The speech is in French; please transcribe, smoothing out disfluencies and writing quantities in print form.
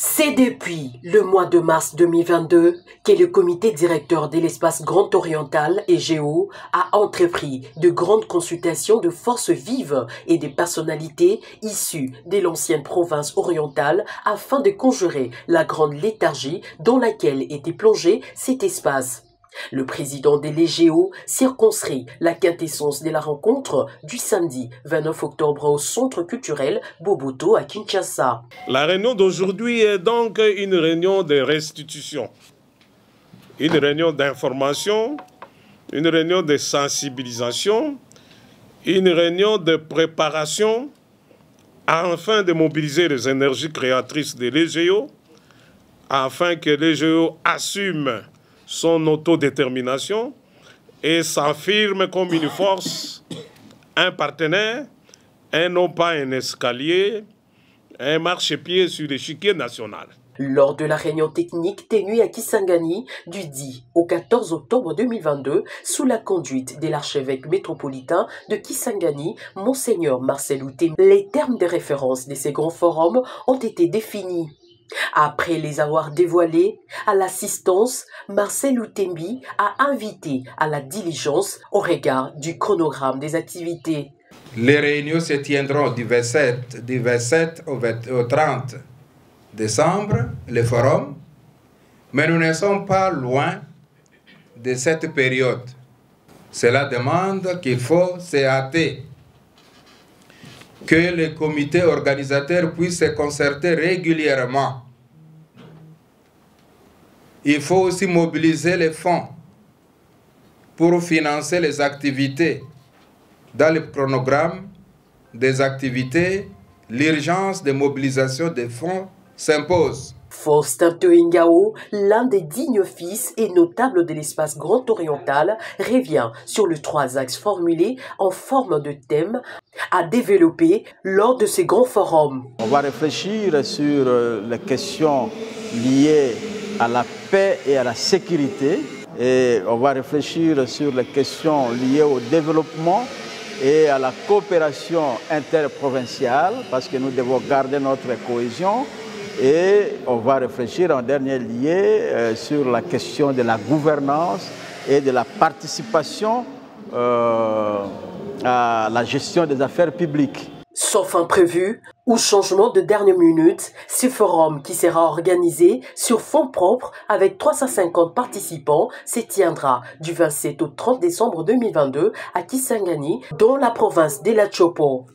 C'est depuis le mois de mars 2022 que le comité directeur de l'espace Grand Oriental (EGO) a entrepris de grandes consultations de forces vives et de personnalités issues de l'ancienne province orientale afin de conjurer la grande léthargie dans laquelle était plongé cet espace. Le président de l'EGO circonscrit la quintessence de la rencontre du samedi 29 octobre au centre culturel Boboto à Kinshasa. La réunion d'aujourd'hui est donc une réunion de restitution, une réunion d'information, une réunion de sensibilisation, une réunion de préparation afin de mobiliser les énergies créatrices de l'EGO, afin que l'EGO assume son autodétermination et s'affirme comme une force, un partenaire, et non pas un escalier, un marchepied sur l'échiquier national. Lors de la réunion technique tenue à Kisangani du 10 au 14 octobre 2022, sous la conduite de l'archevêque métropolitain de Kisangani, Monseigneur Marcel Outembi, les termes de référence de ces grands forums ont été définis. Après les avoir dévoilés à l'assistance, Marcel Outembi a invité à la diligence au regard du chronogramme des activités. Les réunions se tiendront du 27 au 30 décembre, le forum, mais nous ne sommes pas loin de cette période. Cela demande qu'il faut se hâter, que les comités organisateurs puissent se concerter régulièrement. Il faut aussi mobiliser les fonds pour financer les activités. Dans le chronogramme des activités, l'urgence de mobilisation des fonds s'impose. Faustin Toingao, l'un des dignes fils et notables de l'espace Grand Oriental, revient sur les 3 axes formulés en forme de thème à développer lors de ces grands forums. On va réfléchir sur les questions liées à la paix et à la sécurité, et on va réfléchir sur les questions liées au développement et à la coopération interprovinciale, parce que nous devons garder notre cohésion. Et on va réfléchir en dernier lieu sur la question de la gouvernance et de la participation à la gestion des affaires publiques. Sauf imprévu ou changement de dernière minute, ce forum qui sera organisé sur fonds propres avec 350 participants se tiendra du 27 au 30 décembre 2022 à Kisangani, dans la province de la Chopo.